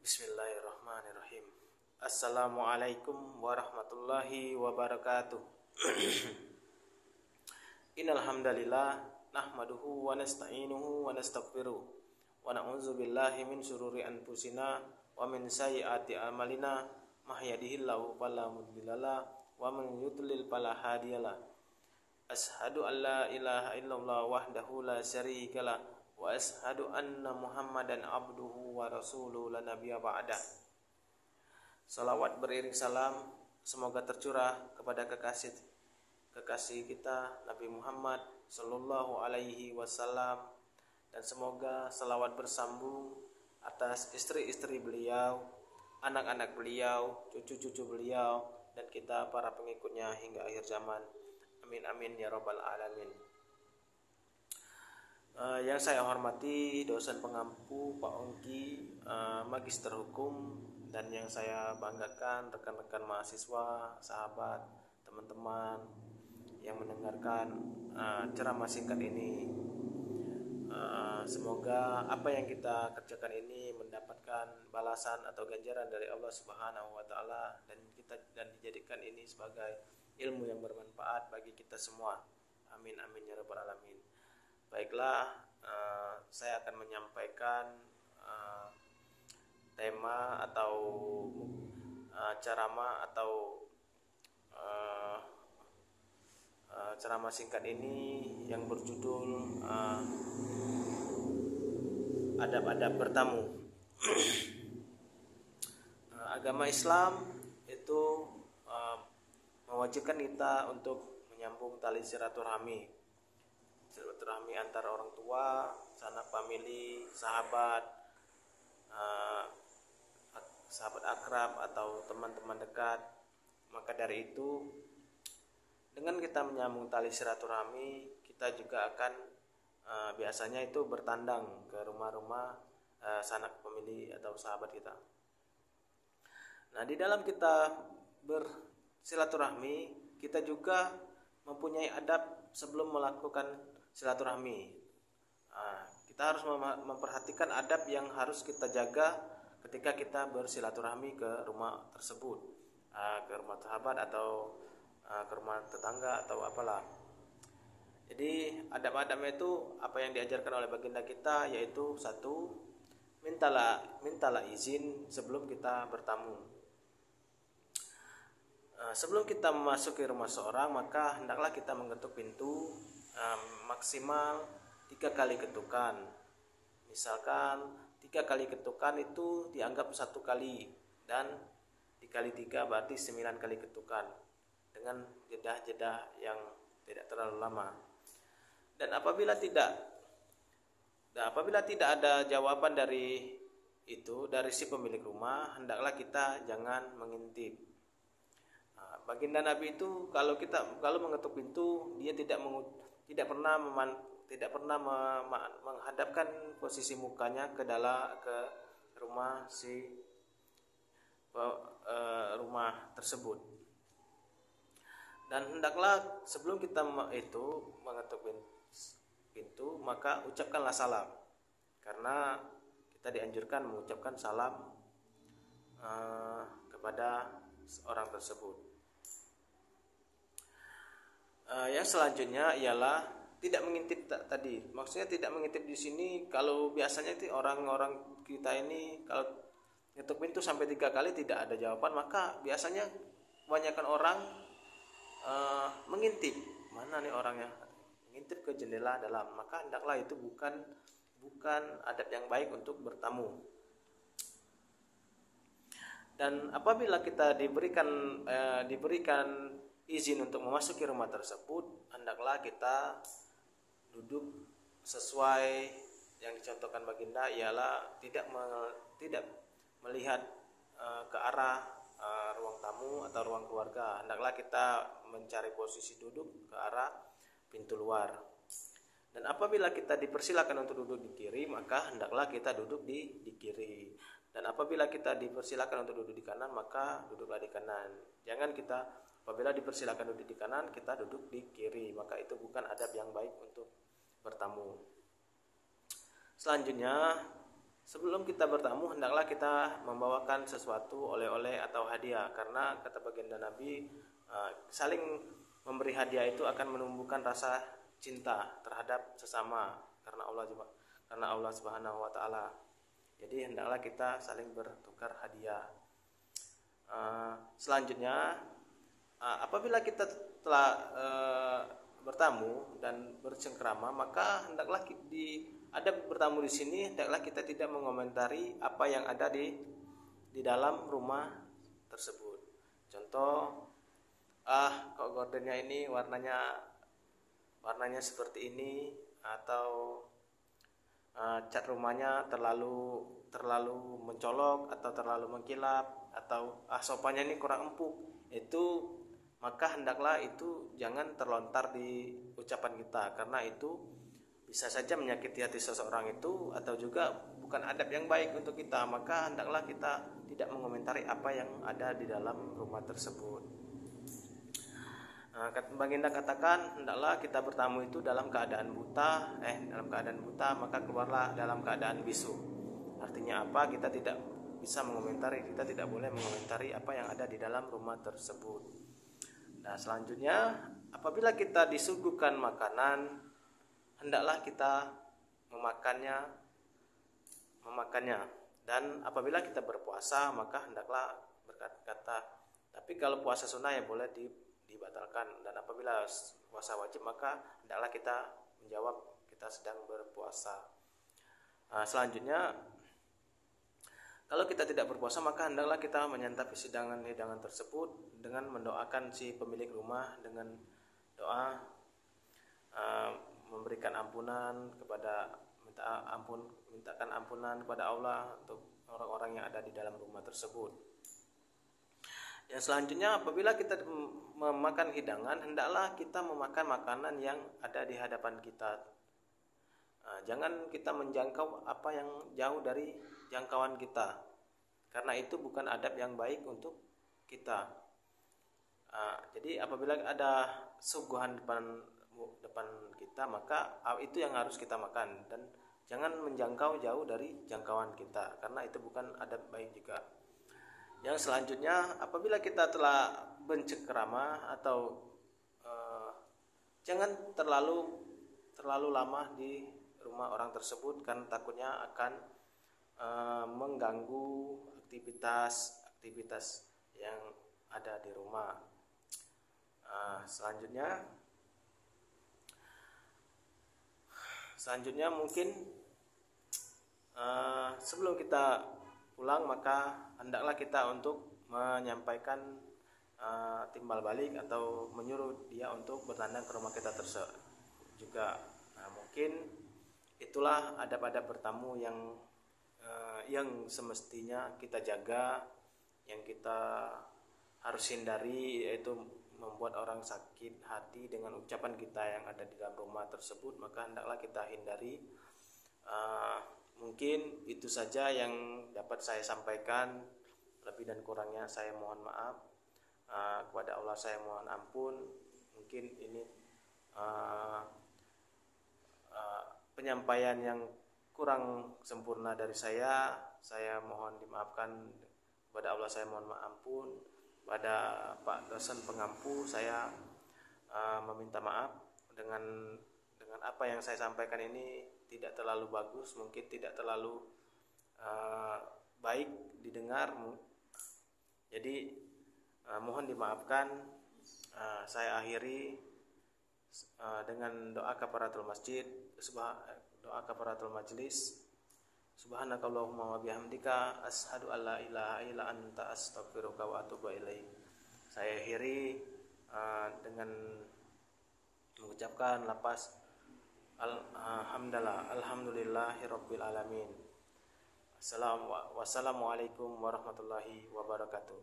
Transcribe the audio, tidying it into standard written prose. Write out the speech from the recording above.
Bismillahirrahmanirrahim. Assalamualaikum warahmatullahi wabarakatuh. Innal hamdalillah nahmaduhu wa nasta'inuhu wa nastaghfiruh wa na'udzu billahi min syururi anfusina wa min sayyiati a'malina may yahdihillahu fala mudhillalah wa man yudlil fala hadiyalah. Ashhadu an la ilaha illallah wahdahu la syarikalah wa ashhadu anna Muhammadan abduhu wa rasuluhu la nabiyya ba'da. Salawat beriring salam semoga tercurah kepada kekasih kita Nabi Muhammad sallallahu alaihi wasallam, dan semoga salawat bersambung atas istri-istri beliau, anak-anak beliau, cucu-cucu beliau, dan kita para pengikutnya hingga akhir zaman. Amin amin ya rabbal alamin. Yang saya hormati dosen pengampu Pak Ongki, magister hukum, dan yang saya banggakan rekan-rekan mahasiswa, sahabat, teman-teman yang mendengarkan ceramah singkat ini. Semoga apa yang kita kerjakan ini mendapatkan balasan atau ganjaran dari Allah Subhanahu wa taala, dan dijadikan ini sebagai ilmu yang bermanfaat bagi kita semua. Amin amin ya rabbal alamin. Baiklah, saya akan menyampaikan tema atau ceramah atau ceramah singkat ini yang berjudul adab-adab bertamu. Agama Islam itu mewajibkan kita untuk menyambung tali silaturahmi antara orang tua, sanak famili, sahabat akrab atau teman-teman dekat. Maka dari itu, dengan kita menyambung tali silaturahmi, kita juga akan biasanya itu bertandang ke rumah-rumah sanak famili atau sahabat kita. Nah, di dalam kita bersilaturahmi, kita juga mempunyai adab sebelum melakukan silaturahmi. Kita harus memperhatikan adab yang harus kita jaga ketika kita bersilaturahmi ke rumah tersebut, ke rumah sahabat atau ke rumah tetangga atau apalah. Jadi adab-adabnya itu apa yang diajarkan oleh baginda kita, yaitu satu, mintalah izin sebelum kita bertamu. Sebelum kita memasuki rumah seorang, maka hendaklah kita mengetuk pintu maksimal 3 kali ketukan. Misalkan 3 kali ketukan itu dianggap 1 kali, dan dikali 3 berarti 9 kali ketukan dengan jeda-jeda yang tidak terlalu lama. Dan apabila tidak ada jawaban dari si pemilik rumah, hendaklah kita jangan mengintip. Baginda Nabi itu kalau mengetuk pintu, dia tidak pernah menghadapkan posisi mukanya ke rumah rumah tersebut. Dan hendaklah sebelum kita mengetuk pintu, maka ucapkanlah salam, karena kita dianjurkan mengucapkan salam kepada orang tersebut. Yang selanjutnya ialah tidak mengintip tadi. Maksudnya tidak mengintip di sini, kalau biasanya itu orang-orang kita ini kalau ngetuk pintu sampai 3 kali tidak ada jawaban, maka biasanya kebanyakan orang mengintip, mana nih orangnya, mengintip ke jendela dalam. Maka hendaklah itu bukan adab yang baik untuk bertamu. Dan apabila kita diberikan izin untuk memasuki rumah tersebut, hendaklah kita duduk sesuai yang dicontohkan baginda, ialah tidak melihat ke arah ruang tamu atau ruang keluarga. Hendaklah kita mencari posisi duduk ke arah pintu luar. Dan apabila kita dipersilakan untuk duduk di kiri, maka hendaklah kita duduk di kiri. Dan apabila kita dipersilakan untuk duduk di kanan, maka duduklah di kanan. Jangan kita apabila dipersilakan duduk di kanan, kita duduk di kiri, maka itu bukan adab yang baik untuk bertamu. Selanjutnya, sebelum kita bertamu hendaklah kita membawakan sesuatu oleh-oleh atau hadiah, karena kata baginda Nabi, saling memberi hadiah itu akan menumbuhkan rasa cinta terhadap sesama karena Allah Subhanahu wa taala. Jadi hendaklah kita saling bertukar hadiah. Selanjutnya, apabila kita telah bertamu dan bercengkrama, maka hendaklah adab bertamu di sini hendaklah kita tidak mengomentari apa yang ada di dalam rumah tersebut. Contoh, kok gordennya ini warnanya seperti ini, atau cat rumahnya terlalu mencolok atau terlalu mengkilap, atau sofanya ini kurang empuk. Itu maka hendaklah itu jangan terlontar di ucapan kita, karena itu bisa saja menyakiti hati seseorang itu, atau juga bukan adab yang baik untuk kita. Maka hendaklah kita tidak mengomentari apa yang ada di dalam rumah tersebut. Baginda katakan, hendaklah kita bertamu itu dalam keadaan buta, maka keluarlah dalam keadaan bisu. Artinya apa? Kita tidak bisa mengomentari, kita tidak boleh mengomentari apa yang ada di dalam rumah tersebut. Nah, selanjutnya, apabila kita disuguhkan makanan, hendaklah kita memakannya, dan apabila kita berpuasa maka hendaklah berkata. Tapi kalau puasa sunnah ya boleh dibatalkan, dan apabila puasa wajib maka hendaklah kita menjawab kita sedang berpuasa. Selanjutnya, kalau kita tidak berpuasa maka hendaklah kita menyantap hidangan tersebut dengan mendoakan si pemilik rumah dengan doa memberikan ampunan mintakan ampunan kepada Allah untuk orang-orang yang ada di dalam rumah tersebut. Yang selanjutnya, apabila kita memakan hidangan, hendaklah kita memakan makanan yang ada di hadapan kita. Jangan kita menjangkau apa yang jauh dari jangkauan kita, karena itu bukan adab yang baik untuk kita. Jadi apabila ada suguhan depan kita, maka itu yang harus kita makan, dan jangan menjangkau jauh dari jangkauan kita, karena itu bukan adab baik juga. Yang selanjutnya, apabila kita telah bercengkrama atau jangan terlalu lama di rumah orang tersebut, karena takutnya akan mengganggu aktivitas yang ada di rumah. Selanjutnya mungkin sebelum kita pulang maka hendaklah kita untuk menyampaikan timbal balik atau menyuruh dia untuk bertandang ke rumah kita tersebut juga. Mungkin itulah adab-adab bertamu yang semestinya kita jaga, yang kita harus hindari, yaitu membuat orang sakit hati dengan ucapan kita yang ada di dalam rumah tersebut, maka hendaklah kita hindari. Mungkin itu saja yang dapat saya sampaikan. Lebih dan kurangnya saya mohon maaf. Kepada Allah saya mohon ampun. Mungkin ini penyampaian yang kurang sempurna dari saya mohon dimaafkan. Kepada Allah saya mohon ampun. Pada Pak dosen pengampu saya meminta maaf dengan apa yang saya sampaikan ini tidak terlalu bagus, mungkin tidak terlalu baik didengar. Jadi mohon dimaafkan. Saya akhiri dengan doa kafaratul masjid, doa kafaratul majlis. Subhanakallahumma wa bihamdika asyhadu an la ilaha illa anta astaghfiruka wa atubu ilaik. Saya akhiri dengan mengucapkan lafaz alhamdulillahirabbil alamin. Wassalamualaikum warahmatullahi wabarakatuh.